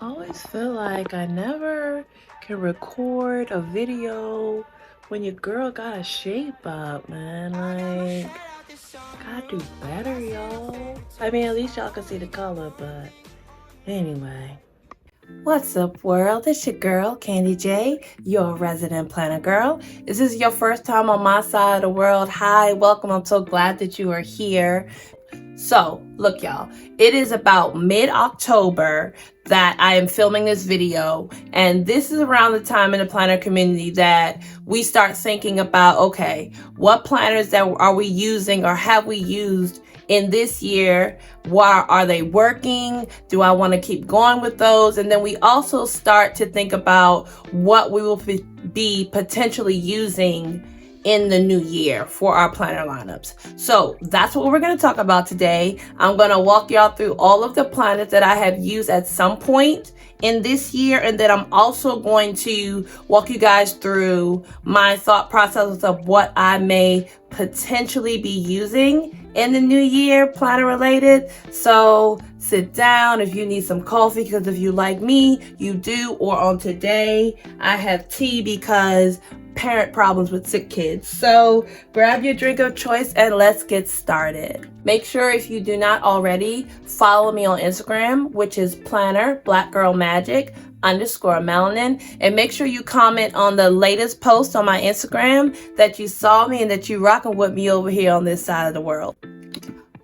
I always feel like I never can record a video when your girl got a shape up, man. Like, gotta do better, y'all. I mean, at least y'all can see the color, but anyway. What's up, world? It's your girl, Candy J, your resident planner girl. Is this your first time on my side of the world? Hi, welcome. I'm so glad that you are here. So, look, y'all, it is about mid-October that I am filming this video, and this is around the time in the planner community that we start thinking about, okay, what planners that are we using or have we used in this year? Why are they working? Do I want to keep going with those? And then we also start to think about what we will be potentially using in the new year for our planner lineups. So that's what we're going to talk about today. I'm going to walk y'all through all of the planners that I have used at some point in this year, and then I'm also going to walk you guys through my thought process of what I may potentially be using in the new year, planner related. So sit down if you need some coffee, because if you like me, you do. Or on today, I have tea because parent problems with sick kids. So grab your drink of choice and let's get started. Make sure, if you do not already, follow me on Instagram, which is planner black girl magic _melanin, and make sure you comment on the latest post on my Instagram that you saw me and that you rocking with me over here on this side of the world.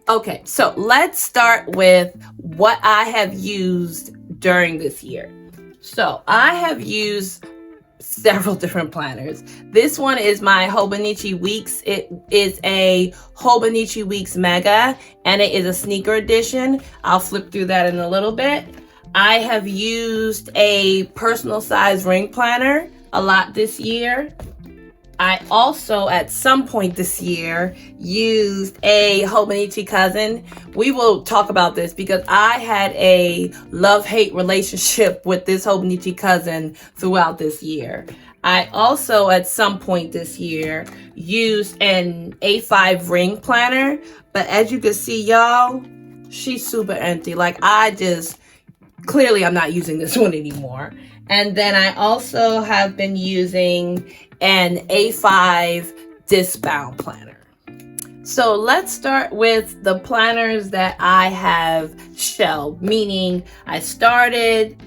Okay, so let's start with what I have used during this year. So I have used several different planners. This one is my Hobonichi Weeks. It is a Hobonichi Weeks Mega, and it is a sneaker edition. I'll flip through that in a little bit. I have used a personal size ring planner a lot this year. I also, at some point this year, used a Hobanichi cousin. We will talk about this because I had a love-hate relationship with this Hobanichi cousin throughout this year. I also, at some point this year, used an A5 ring planner, but as you can see, y'all, she's super empty. Like, clearly I'm not using this one anymore. And then I also have been using an A5 disc bound planner. So let's start with the planners that I have shelved, meaning we started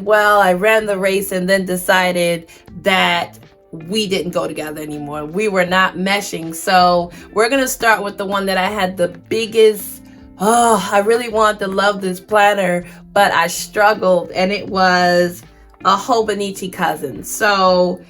well, I ran the race, and then decided that we didn't go together anymore. We were not meshing. So we're going to start with the one that I had the biggest, I really wanted to love this planner, but I struggled, and it was a Hobanichi cousin. So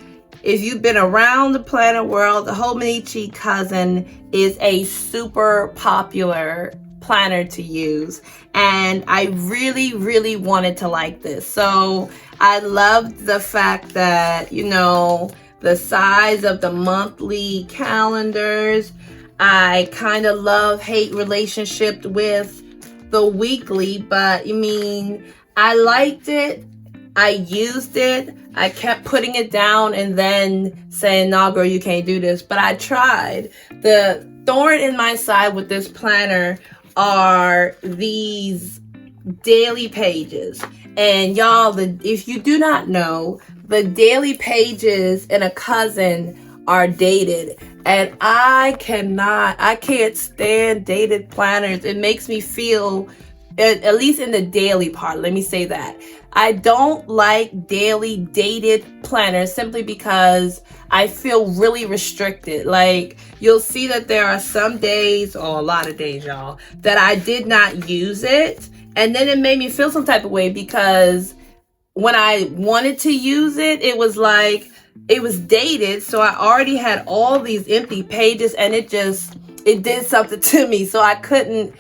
if you've been around the planner world, the Hobanichi cousin is a super popular planner to use, and I really, really wanted to like this. So I loved the fact that, the size of the monthly calendars. I kind of love-hate relationship with the weekly, but I liked it. I used it. I kept putting it down and then saying, "No, girl, you can't do this." But I tried. The thorn in my side with this planner are these daily pages. And y'all, if you do not know, the daily pages in a cousin are dated. And I can't stand dated planners. It makes me feel, at least in the daily part, let me say that, I don't like daily dated planners simply because I feel really restricted. Like, you'll see that there are some days, or a lot of days, y'all, that I did not use it. And then it made me feel some type of way because when I wanted to use it, it was dated. So I already had all these empty pages, and it did something to me. So I couldn't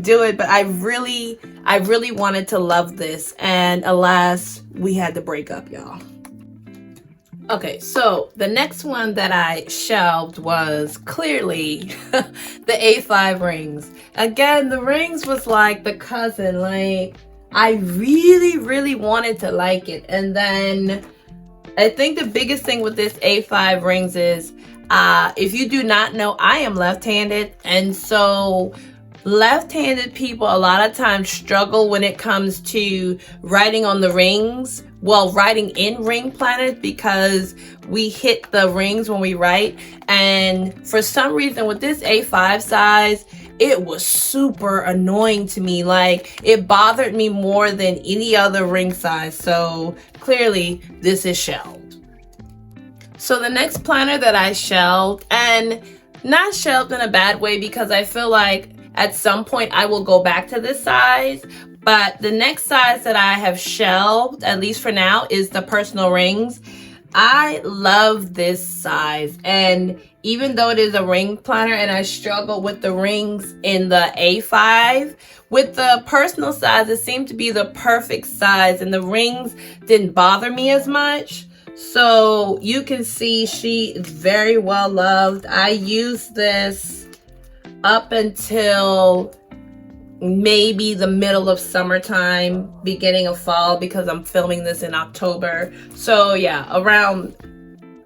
do it, but I really wanted to love this, and alas, we had to break up, y'all. Okay, so the next one that I shelved was clearly the A5 rings. Again, the rings was like the cousin. Like, I really, really wanted to like it. And then I think the biggest thing with this A5 rings is, if you do not know, I am left-handed, and so Left-handed people a lot of times struggle when it comes to writing on the rings. Well, writing in ring planners, because we hit the rings when we write. And for some reason with this A5 size, it was super annoying to me. Like, it bothered me more than any other ring size. So clearly this is shelved. So the next planner that I shelved, and not shelved in a bad way, because I feel like at some point I will go back to this size, but the next size that I have shelved, at least for now, is the personal rings. I love this size, and even though it is a ring planner and I struggle with the rings in the A5, with the personal size, it seemed to be the perfect size, and the rings didn't bother me as much. So you can see she is very well loved. I used this up until maybe the middle of summertime, beginning of fall, because I'm filming this in October. So yeah, around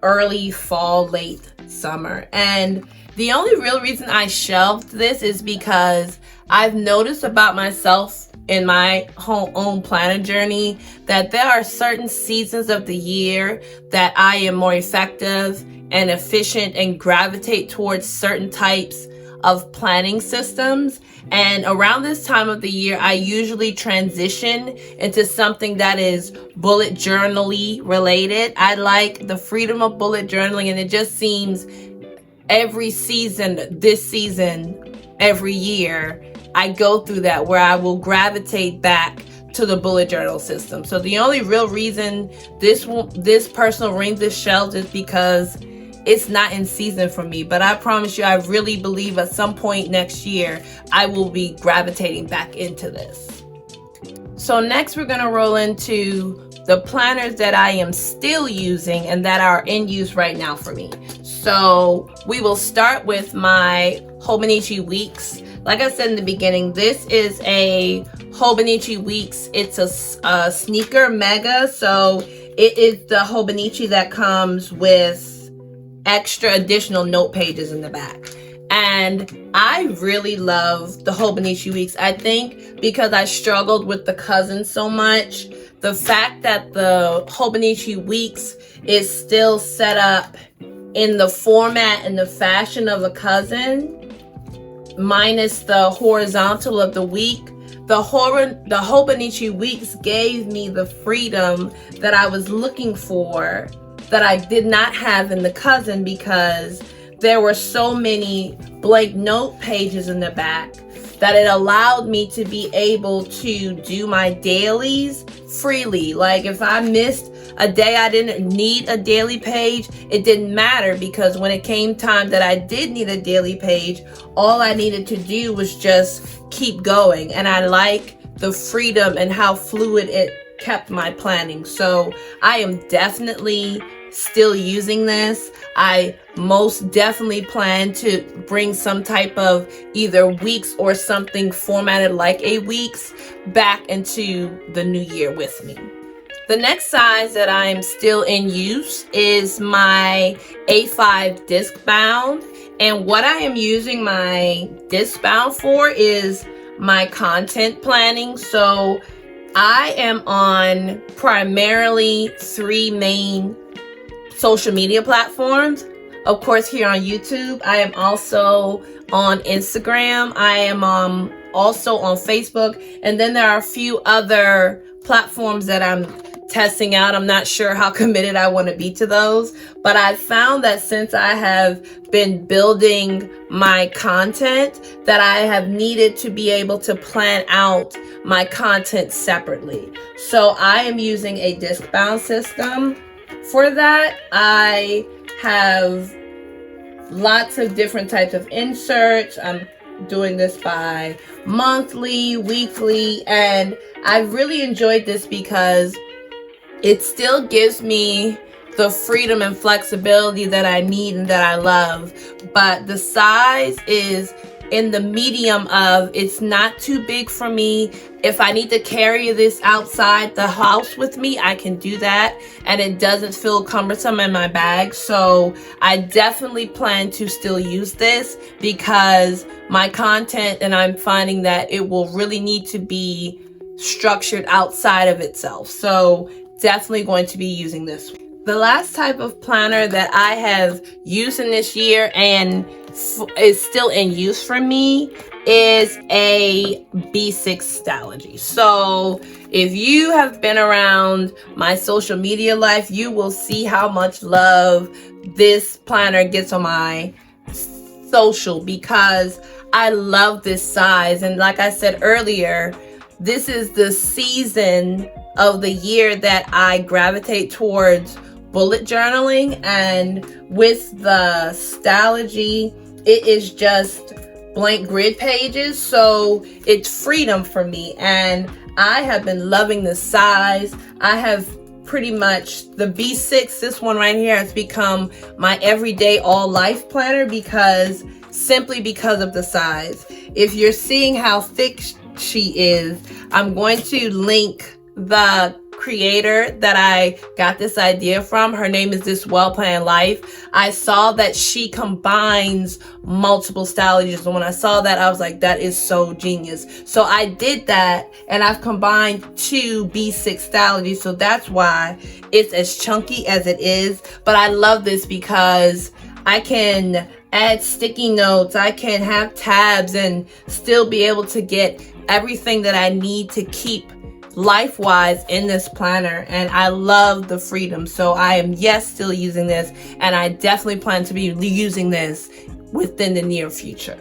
early fall, late summer. And the only real reason I shelved this is because I've noticed about myself in my own planner journey that there are certain seasons of the year that I am more effective and efficient and gravitate towards certain types of planning systems. And around this time of the year, I usually transition into something that is bullet journaling related. I like the freedom of bullet journaling, and it just seems every season, this season, every year, I go through that where I will gravitate back to the bullet journal system. So the only real reason this personal ring this shelved is because it's not in season for me. But I promise you, I really believe at some point next year, I will be gravitating back into this. So next we're gonna roll into the planners that I am still using and that are in use right now for me. So we will start with my Hobanichi Weeks. Like I said in the beginning, this is a Hobanichi Weeks. It's a sneaker mega. So it is the Hobanichi that comes with extra additional note pages in the back. And I really love the Hobanichi Weeks. I think because I struggled with the cousin so much, the fact that the Hobanichi Weeks is still set up in the format and the fashion of a cousin, minus the horizontal of the week, the Hobanichi Weeks gave me the freedom that I was looking for, that I did not have in the cousin, because there were so many blank note pages in the back that it allowed me to be able to do my dailies freely. Like if I missed a day I didn't need a daily page, it didn't matter, because when it came time that I did need a daily page, all I needed to do was just keep going. And I like the freedom and how fluid it kept my planning. So I am definitely still using this. I most definitely plan to bring some type of either weeks or something formatted like a weeks back into the new year with me. The next size that I am still in use is my A5 disc bound. And what I am using my disc bound for is my content planning. So I am on primarily 3 main social media platforms. Of course, here on YouTube. I am also on Instagram. I am also on Facebook. And then there are a few other platforms that I'm testing out. I'm not sure how committed I want to be to those, but I found that since I have been building my content, that I have needed to be able to plan out my content separately. So I am using a disc bound system. For that, I have lots of different types of inserts. I'm doing this by monthly, weekly, and I really enjoyed this because it still gives me the freedom and flexibility that I need and that I love, but the size is in the medium of it's not too big for me. If I need to carry this outside the house with me, I can do that, and it doesn't feel cumbersome in my bag. So I definitely plan to still use this because my content, and I'm finding that it will really need to be structured outside of itself. So definitely going to be using this. The last type of planner that I have used in this year and is still in use for me is a B6 Stalogy. So if you have been around my social media life, you will see how much love this planner gets on my social because I love this size. And like I said earlier, this is the season of the year that I gravitate towards bullet journaling, and with the Stalogy, it is just blank grid pages, so it's freedom for me, and I have been loving the size. I have pretty much the B6, this one right here, has become my everyday all life planner simply because of the size. If you're seeing how thick she is, I'm going to link the creator that I got this idea from. Her name is This Well Planned Life. I saw that she combines multiple Stalogies, and when I saw that, I was like, that is so genius. So I did that, and I've combined 2 B6 Stalogies, so that's why it's as chunky as it is. But I love this because I can add sticky notes, I can have tabs, and still be able to get everything that I need to keep life-wise in this planner, and I love the freedom. So I am still using this, and I definitely plan to be using this within the near future.